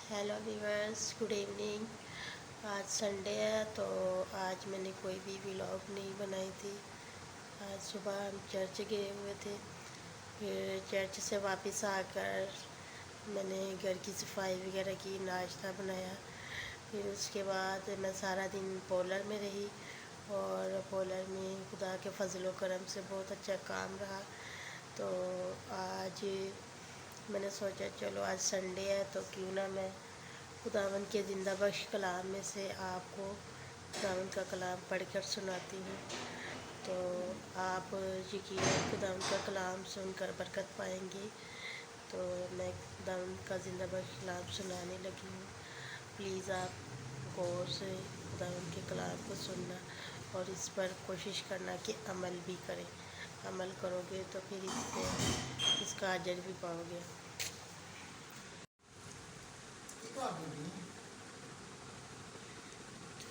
Hello viewers, good evening. आज Sunday है तो आज मैंने कोई भी व्लॉग नहीं बनाई थी। आज सुबह हम चर्च गए हुए थे। फिर चर्च से वापस आकर मैंने घर की सफाई वगैरह की, नाश्ता बनाया। फिर उसके बाद मैं सारा दिन पोलर में रही और पोलर में खुदा के फजल व करम से बहुत अच्छा काम रहा। तो आज मैंने सोचा चलो आज संडे है तो क्यों ना मैं खुदावंद के ज़िंदा बख्श कलाम में से आपको खुदावंद का कलाम पढ़कर सुनाती हूँ। तो आप यकीनन खुदावंद का कलाम सुनकर बरकत पाएंगे। तो मैं खुदावंद का ज़िंदा बख्श कलाम सुनाने लगी हूँ। प्लीज़ आप गौर से खुदावंद के कलाम को सुनना और इस पर कोशिश करना कि अमल भी करें। अमल करोगे तो फिर इसका अजर भी पाओगे।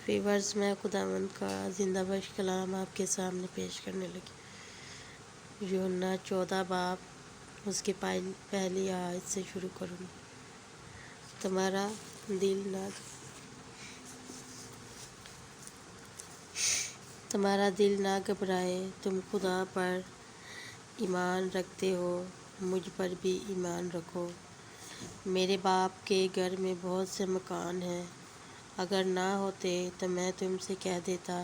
व्यूअर्स, मैं खुदावंद का ज़िंदा बख्श कलाम आपके सामने पेश करने लगी। यूहन्ना 14 बाब उसकी पहली आयत से शुरू करूँगी। तुम्हारा दिल ना घबराए, तुम खुदा पर ईमान रखते हो, मुझ पर भी ईमान रखो। मेरे बाप के घर में बहुत से मकान हैं, अगर ना होते तो मैं तुमसे कह देता,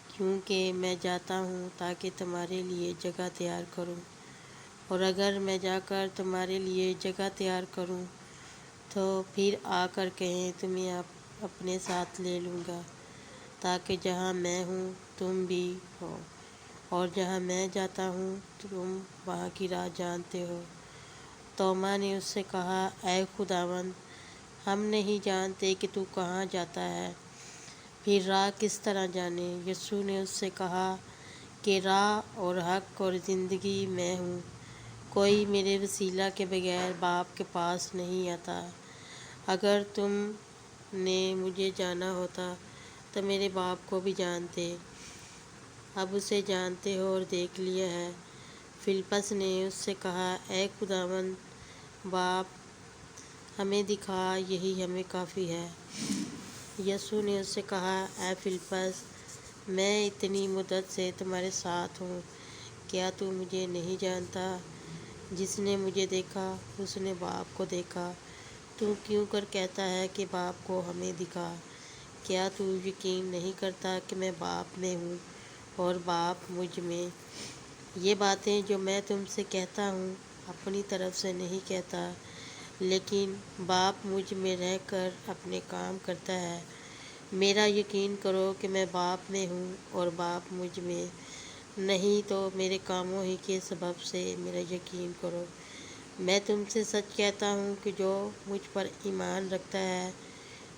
क्योंकि मैं जाता हूँ ताकि तुम्हारे लिए जगह तैयार करूँ। और अगर मैं जाकर तुम्हारे लिए जगह तैयार करूँ तो फिर आकर कहें तुम्हें अपने साथ ले लूँगा, ताकि जहाँ मैं हूँ तुम भी हो, और जहाँ मैं जाता हूँ तुम वहाँ की राह जानते हो। तोमा ने उससे कहा, ऐ खुदावंद, हम नहीं जानते कि तू कहाँ जाता है, फिर राह किस तरह जाने। यीशु ने उससे कहा कि राह और हक और ज़िंदगी मैं हूँ, कोई मेरे वसीला के बगैर बाप के पास नहीं आता। अगर तुमने मुझे जाना होता तो मेरे बाप को भी जानते, अब उसे जानते हो और देख लिया है। फिलिप्पस ने उससे कहा, ऐ खुदावंद, बाप हमें दिखा, यही हमें काफ़ी है। यीशु ने उससे कहा, ऐ फिलिप्पस, मैं इतनी मुद्दत से तुम्हारे साथ हूँ, क्या तू मुझे नहीं जानता? जिसने मुझे देखा उसने बाप को देखा। तू क्यों कर कहता है कि बाप को हमें दिखा? क्या तू यकीन नहीं करता कि मैं बाप में हूँ और बाप मुझ में? ये बातें जो मैं तुमसे कहता हूँ अपनी तरफ से नहीं कहता, लेकिन बाप मुझ में रहकर अपने काम करता है। मेरा यकीन करो कि मैं बाप में हूँ और बाप मुझ में, नहीं तो मेरे कामों ही के सबब से मेरा यकीन करो। मैं तुमसे सच कहता हूँ कि जो मुझ पर ईमान रखता है,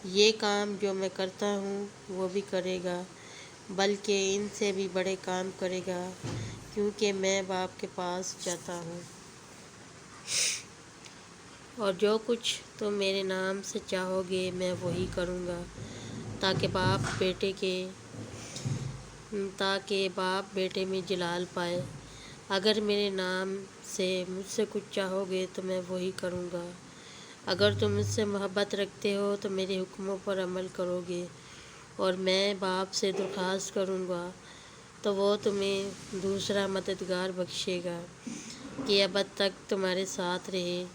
ये काम जो मैं करता हूँ वो भी करेगा, बल्कि इनसे भी बड़े काम करेगा, क्योंकि मैं बाप के पास जाता हूँ। और जो कुछ तुम मेरे नाम से चाहोगे मैं वही करूँगा, ताकि बाप बेटे में जलाल पाए। अगर मेरे नाम से मुझसे कुछ चाहोगे तो मैं वही करूँगा। अगर तुम मुझसे मोहब्बत रखते हो तो मेरे हुक्मों पर अमल करोगे। और मैं बाप से दरख्वास्त करूँगा तो वो तुम्हें दूसरा मददगार बख्शेगा कि अबद तक तुम्हारे साथ रहे,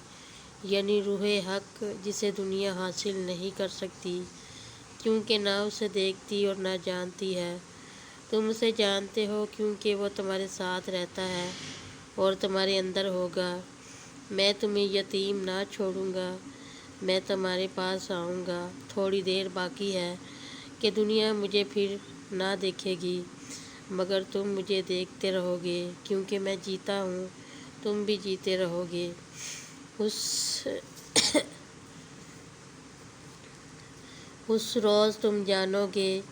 यानी रूहे हक, जिसे दुनिया हासिल नहीं कर सकती, क्योंकि ना उसे देखती और ना जानती है। तुम उसे जानते हो क्योंकि वो तुम्हारे साथ रहता है और तुम्हारे अंदर होगा। मैं तुम्हें यतीम ना छोड़ूंगा, मैं तुम्हारे पास आऊँगा। थोड़ी देर बाकी है कि दुनिया मुझे फिर ना देखेगी, मगर तुम मुझे देखते रहोगे, क्योंकि मैं जीता हूँ, तुम भी जीते रहोगे। उस रोज़ तुम जानोगे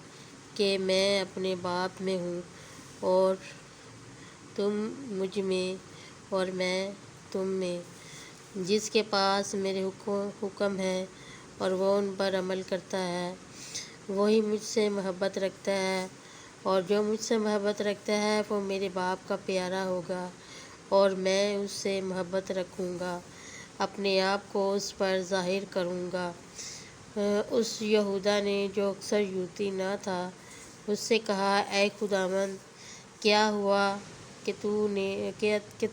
कि मैं अपने बाप में हूँ और तुम मुझ में और मैं तुम में। जिसके पास मेरे हुक्म है और वो उन पर अमल करता है, वही मुझसे मोहब्बत रखता है, और जो मुझसे मोहब्बत रखता है वो मेरे बाप का प्यारा होगा, और मैं उससे मोहब्बत रखूँगा اپنے آپ کو اس پر ظاہر کروں گا۔ اس یہودا نے جو اکثر یہودی نہ تھا اس سے کہا، اے خداوند، کیا ہوا کہ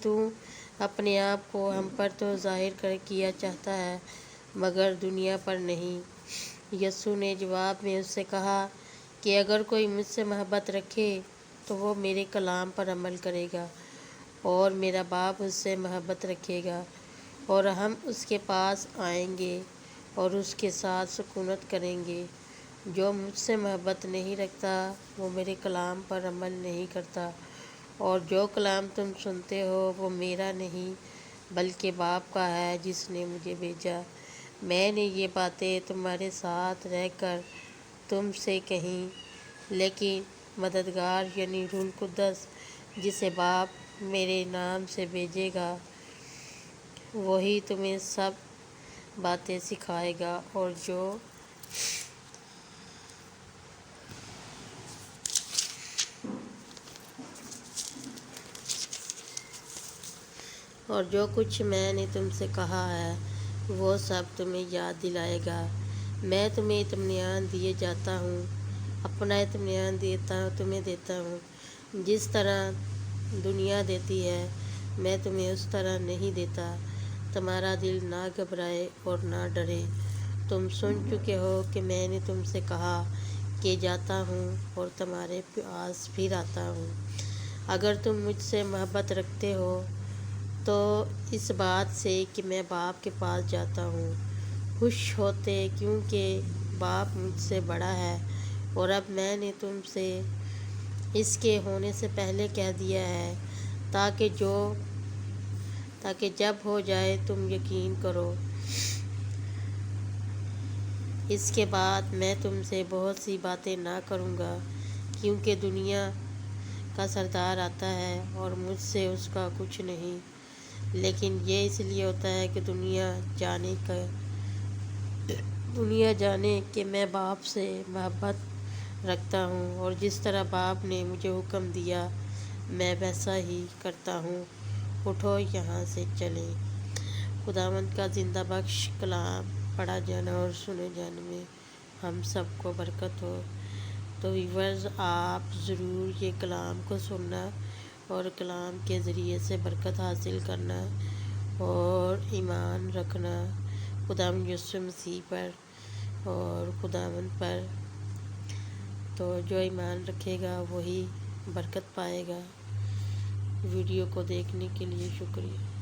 تو اپنے آپ کو ہم پر تو ظاہر کیا چاہتا ہے مگر دنیا پر نہیں۔ یسوع نے جواب میں اس سے کہا کہ اگر کوئی مجھ سے محبت رکھے تو وہ میرے کلام پر عمل کرے گا، اور میرا باپ اس سے محبت رکھے گا، اور ہم اس کے پاس آئیں گے اور اس کے ساتھ سکونت کریں گے۔ جو مجھ سے محبت نہیں رکھتا وہ میرے کلام پر عمل نہیں کرتا، اور جو کلام تم سنتے ہو وہ میرا نہیں بلکہ باپ کا ہے جس نے مجھے بھیجا۔ میں نے یہ باتیں تمہارے ساتھ رہ کر تم سے کہیں، لیکن مددگار یعنی روح القدس جسے باپ میرے نام سے بھیجے گا وہی تمہیں سب باتیں سکھائے گا، اور جو کچھ میں نے تم سے کہا ہے وہ سب تمہیں یاد دلائے گا۔ میں تمہیں اطمینان دیے جاتا ہوں، اپنا اطمینان تمہیں دیتا ہوں۔ جس طرح دنیا دیتی ہے میں تمہیں اس طرح نہیں دیتا۔ تمہارا دل نہ گھبرائے اور نہ ڈرے۔ تم سن چکے ہو کہ میں نے تم سے کہا کہ جاتا ہوں اور تمہارے پاس پھر آتا ہوں۔ اگر تم مجھ سے محبت رکھتے ہو تو اس بات سے کہ میں باپ کے پاس جاتا ہوں خوش ہوتے، کیونکہ باپ مجھ سے بڑا ہے، اور اب میں نے تم سے اس کے ہونے سے پہلے کہہ دیا ہے تاکہ جب ہو جائے تم یقین کرو۔ اس کے بعد میں تم سے بہت سی باتیں نہ کروں گا، کیونکہ دنیا کا سردار آتا ہے اور مجھ سے اس کا کچھ نہیں، لیکن یہ اس لیے ہوتا ہے کہ دنیا جانے کہ میں باپ سے محبت رکھتا ہوں، اور جس طرح باپ نے مجھے حکم دیا میں ویسا ہی کرتا ہوں۔ اٹھو، یہاں سے چلیں۔ خداوند کا زندہ بخش کلام پڑھا جانا اور سنے جانے میں ہم سب کو برکت ہو۔ تو ویورز، آپ ضرور یہ کلام کو سننا اور کلام کے ذریعے سے برکت حاصل کرنا اور ایمان رکھنا خداوند یسوع مسیح پر اور خداوند پر۔ تو جو ایمان رکھے گا وہی برکت پائے گا۔ ویڈیو کو دیکھنے کے لیے شکریہ۔